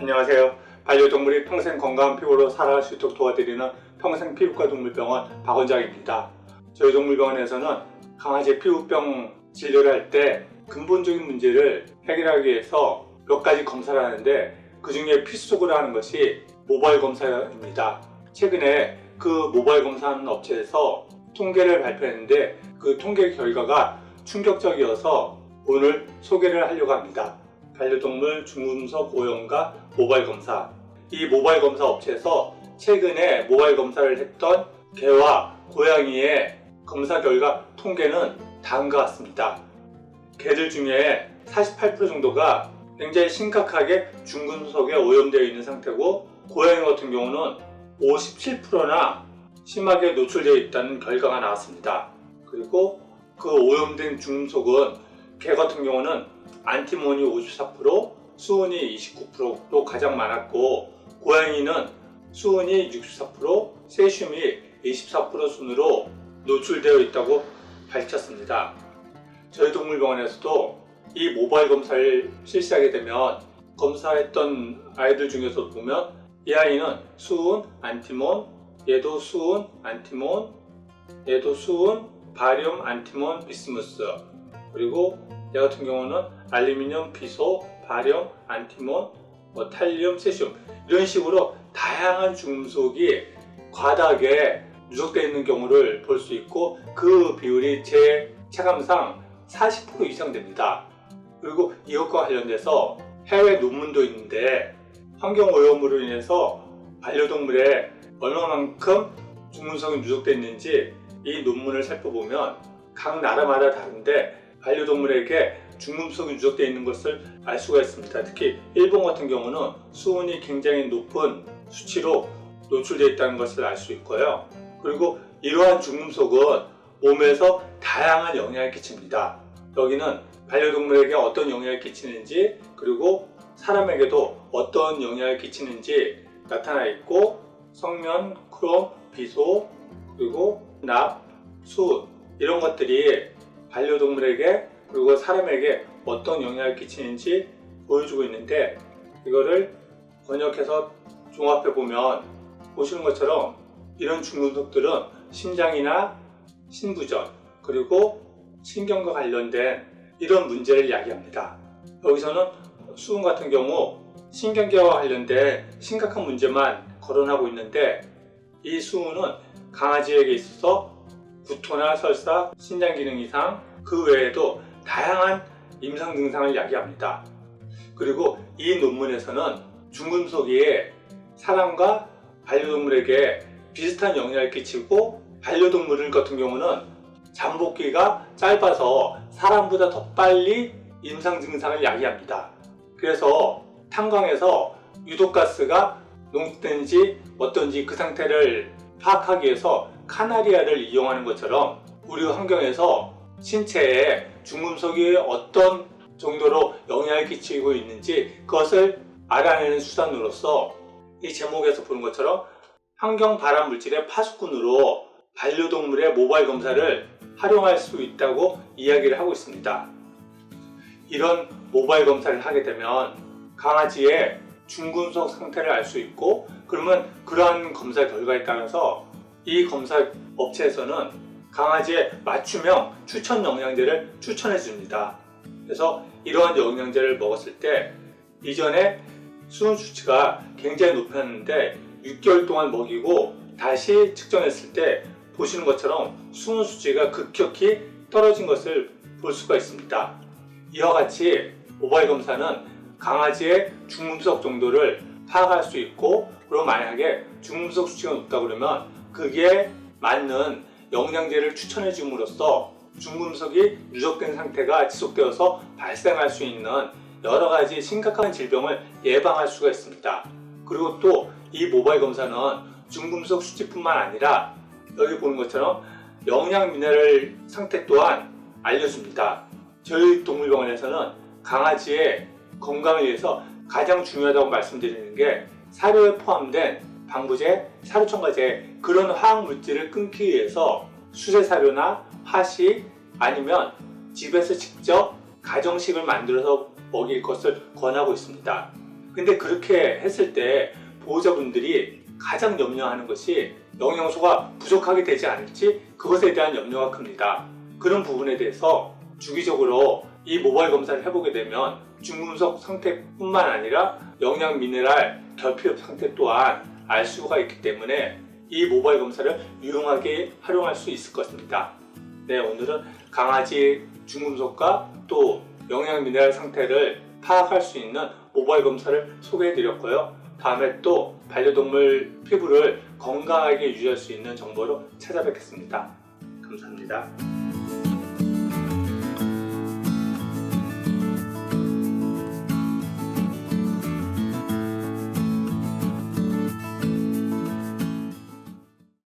안녕하세요. 반려동물이 평생 건강한 피부로 살아갈 수 있도록 도와드리는 평생피부과 동물병원 박원장입니다. 저희 동물병원에서는 강아지 피부병 진료를 할 때 근본적인 문제를 해결하기 위해서 몇 가지 검사를 하는데 그 중에 필수적으로 하는 것이 모발 검사입니다. 최근에 그 모발 검사하는 업체에서 통계를 발표했는데 그 통계 결과가 충격적이어서 오늘 소개를 하려고 합니다. 반려동물 중금속 오염과 모발 검사. 이 모발 검사 업체에서 최근에 모발 검사를 했던 개와 고양이의 검사 결과 통계는 다음과 같습니다. 개들 중에 48% 정도가 굉장히 심각하게 중금속에 오염되어 있는 상태고, 고양이 같은 경우는 57%나 심하게 노출되어 있다는 결과가 나왔습니다. 그리고 그 오염된 중금속은 개 같은 경우는 안티몬이 54%, 수은이 29%로 가장 많았고, 고양이는 수은이 64%, 세슘이 24% 순으로 노출되어 있다고 밝혔습니다. 저희 동물병원에서도 이 모발 검사를 실시하게 되면 검사했던 아이들 중에서 보면 이 아이는 수은, 안티몬, 얘도 수은, 안티몬, 얘도 수은, 바륨, 안티몬, 비스무스, 그리고 얘 같은 경우는 알루미늄, 비소, 바륨, 안티몬, 탈륨, 세슘, 이런 식으로 다양한 중금속이 과다하게 누적되어 있는 경우를 볼 수 있고, 그 비율이 제 체감상 40% 이상 됩니다. 그리고 이것과 관련돼서 해외 논문도 있는데, 환경오염으로 인해서 반려동물에 얼마만큼 중금속이 누적되어 있는지 이 논문을 살펴보면 각 나라마다 다른데 반려동물에게 중금속이 누적되어 있는 것을 알 수가 있습니다. 특히 일본 같은 경우는 수은이 굉장히 높은 수치로 노출되어 있다는 것을 알 수 있고요. 그리고 이러한 중금속은 몸에서 다양한 영향을 끼칩니다. 여기는 반려동물에게 어떤 영향을 끼치는지, 그리고 사람에게도 어떤 영향을 끼치는지 나타나 있고, 성면, 크롬, 비소, 그리고 납, 수은, 이런 것들이 반려동물에게 그리고 사람에게 어떤 영향을 끼치는지 보여주고 있는데, 이거를 번역해서 종합해 보면 보시는 것처럼 이런 중금속들은 심장이나 신부전, 그리고 신경과 관련된 이런 문제를 야기합니다. 여기서는 수은 같은 경우 신경계와 관련된 심각한 문제만 거론하고 있는데, 이 수은은 강아지에게 있어서 구토나 설사, 신장 기능 이상, 그 외에도 다양한 임상 증상을 야기합니다. 그리고 이 논문에서는 중금속이 사람과 반려동물에게 비슷한 영향을 끼치고, 반려동물 같은 경우는 잠복기가 짧아서 사람보다 더 빨리 임상 증상을 야기합니다. 그래서 탄광에서 유독가스가 농축되는지 어떤지 그 상태를 파악하기 위해서 카나리아를 이용하는 것처럼 우리 환경에서 신체에 중금속이 어떤 정도로 영향을 끼치고 있는지 그것을 알아내는 수단으로서 이 제목에서 보는 것처럼 환경 발암 물질의 파수꾼으로 반려동물의 모발 검사를 활용할 수 있다고 이야기를 하고 있습니다. 이런 모발 검사를 하게 되면 강아지의 중금속 상태를 알 수 있고, 그러면 그러한 검사 결과에 따라서 이 검사 업체에서는 강아지의 맞춤형 추천 영양제를 추천해 줍니다. 그래서 이러한 영양제를 먹었을 때 이전에 수은 수치가 굉장히 높았는데 6개월 동안 먹이고 다시 측정했을 때 보시는 것처럼 수은 수치가 급격히 떨어진 것을 볼 수가 있습니다. 이와 같이 모발 검사는 강아지의 중금속 정도를 파악할 수 있고, 그리고 만약에 중금속 수치가 높다 그러면 그게 맞는 영양제를 추천해 줌으로써 중금속이 누적된 상태가 지속되어서 발생할 수 있는 여러 가지 심각한 질병을 예방할 수가 있습니다. 그리고 또 이 모발 검사는 중금속 수치뿐만 아니라 여기 보는 것처럼 영양 미네랄 상태 또한 알려줍니다. 저희 동물병원에서는 강아지의 건강을 위해서 가장 중요하다고 말씀드리는 게 사료에 포함된 방부제, 사료첨가제, 그런 화학물질을 끊기 위해서 수세사료나 화식, 아니면 집에서 직접 가정식을 만들어서 먹일 것을 권하고 있습니다. 근데 그렇게 했을 때 보호자분들이 가장 염려하는 것이 영양소가 부족하게 되지 않을지, 그것에 대한 염려가 큽니다. 그런 부분에 대해서 주기적으로 이 모발 검사를 해보게 되면 중금속 상태뿐만 아니라 영양 미네랄 결핍 상태 또한 알 수가 있기 때문에 이 모발 검사를 유용하게 활용할 수 있을 것입니다. 네, 오늘은 강아지 중금속과 또 영양 미네랄 상태를 파악할 수 있는 모발 검사를 소개해 드렸고요. 다음에 또 반려동물 피부를 건강하게 유지할 수 있는 정보로 찾아뵙겠습니다. 감사합니다.